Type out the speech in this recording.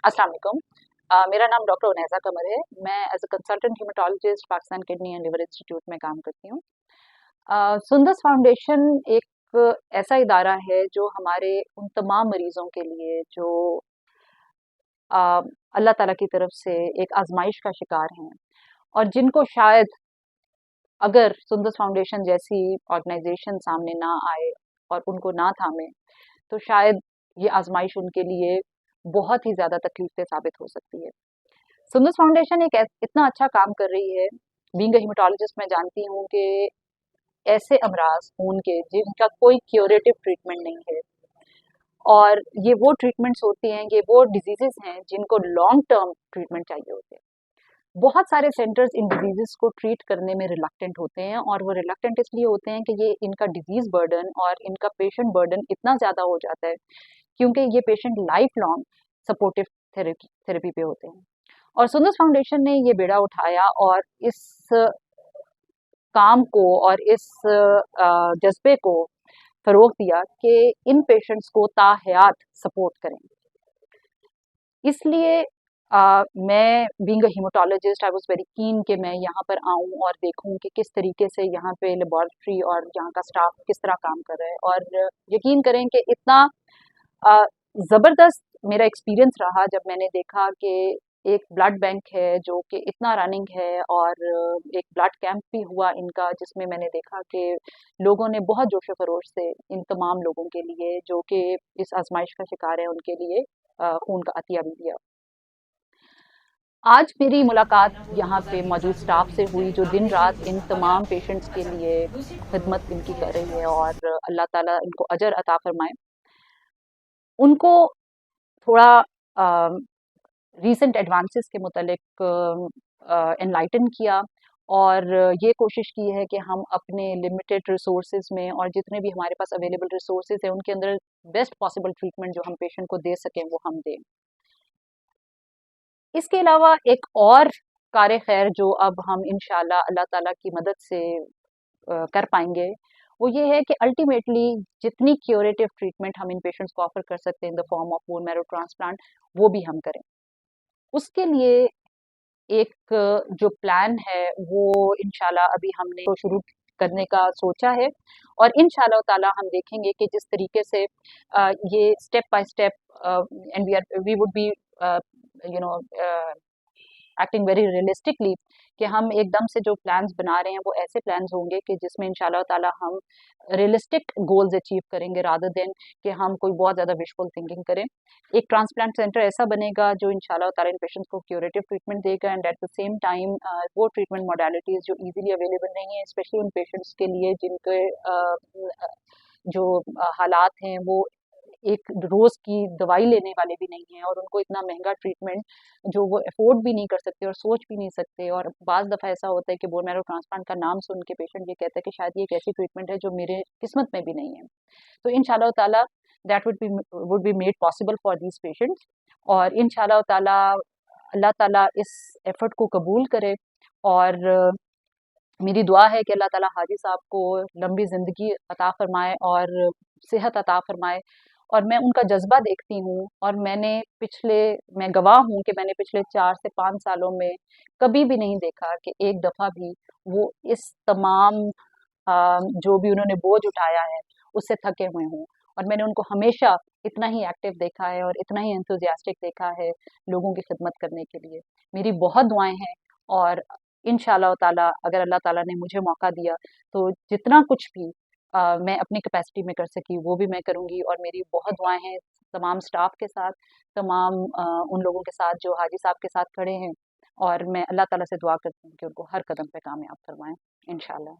अस्सलाम वालेकुम। मेरा नाम डॉक्टर उनैज़ा कमर है। मैं as a consultant haematologist Pakistan kidney and liver institute में काम करती हूँ। सुंदस फाउंडेशन एक ऐसा इदारा है जो हमारे उन तमाम मरीजों के लिए जो अ, अल्लाह ताला की तरफ से एक आजमाइश का शिकार हैं और जिनको शायद अगर सुंदस फाउंडेशन जैसी ऑर्गेनाइजेशन सामने ना आए और उनको ना थामे तो शायद ये आजमाइश उनके लिए बहुत ही ज्यादा तकलीफ साबित हो सकती है। सुंदस फाउंडेशन एक इतना अच्छा काम कर रही है। बीइंग अ हेमेटोलॉजिस्ट मैं जानती हूँ कि ऐसे अमराज खून के जिनका कोई क्यूरेटिव ट्रीटमेंट नहीं है और ये वो ट्रीटमेंट्स होती हैं, ये वो डिजीजेस हैं जिनको लॉन्ग टर्म ट्रीटमेंट चाहिए होते हैं। बहुत सारे सेंटर्स इन डिजीजेस को ट्रीट करने में रिलक्टेंट होते हैं और वो रिलक्टेंट इसलिए होते हैं कि ये इनका डिजीज बर्डन और इनका पेशेंट बर्डन इतना ज़्यादा हो जाता है क्योंकि ये patient life long supportive therapy पे होते हैं। और सुंदस फाउंडेशन ने ये बेड़ा उठाया और इस काम को और इस जज्बे को फरोग दिया कि इन पेशेंट्स को ताहयात सपोर्ट करें। इसलिए मैं being a haematologist I was very keen कि मैं यहाँ पर आऊँ और देखूँ कि किस तरीके से यहाँ पे लेबोरेटरी और यहाँ का स्टाफ किस तरह काम कर रहा है। और यकीन करें कि इतना अ, ज़बरदस्त मेरा एक्सपीरियंस रहा जब मैंने देखा कि एक ब्लड बैंक है जो कि इतना रनिंग है और एक ब्लड कैंप भी हुआ इनका जिसमें मैंने देखा कि लोगों ने बहुत जोश व खरोश से इन तमाम लोगों के लिए जो कि इस आजमाइश का शिकार है उनके लिए खून का अतिया भी दिया। आज मेरी मुलाकात यहाँ पे मौजूद स्टाफ से हुई जो दिन रात इन तमाम पेशेंट्स के लिए खिदमत इनकी कर रही है और अल्लाह ताला इनको अजर अता फरमाए। उनको थोड़ा रीसेंट एडवांसेस के मुतालिक एनलाइटन किया और ये कोशिश की है कि हम अपने लिमिटेड रिसोर्सेज में और जितने भी हमारे पास अवेलेबल रिसोर्सेज हैं उनके अंदर बेस्ट पॉसिबल ट्रीटमेंट जो हम पेशेंट को दे सकें वो हम दें। इसके अलावा एक और कार खैर जो अब हम इंशाल्लाह अल्लाह ताला की मदद से कर पाएंगे वो ये है कि अल्टीमेटली जितनी क्यूरेटिव ट्रीटमेंट हम इन पेशेंट्स को ऑफर कर सकते हैं in the form of bone marrow transplant वो भी हम करें। उसके लिए एक जो प्लान है वो इंशाल्लाह अभी हमने तो शुरू करने का सोचा है और इंशाल्लाह ताला हम देखेंगे कि जिस तरीके से ये step by step and we would be you know acting very realistically कि हम एकदम से जो प्लान्स बना रहे हैं वो ऐसे प्लान्स होंगे कि जिसमें इंशाल्लाह ताला हम रियलिस्टिक गोल्स अचीव करेंगे रादर देन कि हम कोई बहुत ज़्यादा विशफुल थिंकिंग करें। एक ट्रांसप्लांट सेंटर ऐसा बनेगा जो इंशाल्लाह ताला इन पेशेंट्स को क्यूरेटिव ट्रीटमेंट देगा and at the same time वो ट्रीटमेंट मोडालिटीज़ जो इजीली अवेलेबल नहीं है स्पेशली उन पेशेंट्स के लिए जिनके जो हालात हैं वो एक रोज की दवाई लेने वाले भी नहीं हैं और उनको इतना महंगा ट्रीटमेंट जो वो अफोर्ड भी नहीं कर सकते और सोच भी नहीं सकते। और बाज़ दफ़ा ऐसा होता है कि बोन मैरो ट्रांसप्लांट का नाम सुन के पेशेंट ये कहता है कि शायद ये एक ऐसी ट्रीटमेंट है जो मेरे किस्मत में भी नहीं है। तो इंशाल्लाह ताला that would be made possible for these patients और इंशाल्लाह ताला अल्लाह ताला इस एफर्ट को कबूल करे। और मेरी दुआ है कि अल्लाह ताला हाजी साहब को लंबी ज़िंदगी अता फरमाए और सेहत अता फरमाए। और मैं उनका जज्बा देखती हूँ और मैं गवाह हूँ कि मैंने पिछले 4 से 5 सालों में कभी भी नहीं देखा कि एक दफ़ा भी वो इस तमाम जो भी उन्होंने बोझ उठाया है उससे थके हुए हों। और मैंने उनको हमेशा इतना ही एक्टिव देखा है और इतना ही एंथुसियास्टिक देखा है लोगों की खिदमत करने के लिए। मेरी बहुत दुआएं हैं और इंशाल्लाह ताला अगर अल्लाह ताला ने मुझे मौका दिया तो जितना कुछ भी मैं अपनी कैपेसिटी में कर सकी वो भी मैं करूँगी। और मेरी बहुत दुआएं हैं तमाम स्टाफ के साथ, तमाम उन लोगों के साथ जो हाजी साहब के साथ खड़े हैं और मैं अल्लाह ताला से दुआ करती हूँ कि उनको हर कदम पे कामयाब फरमाएं इंशाल्लाह।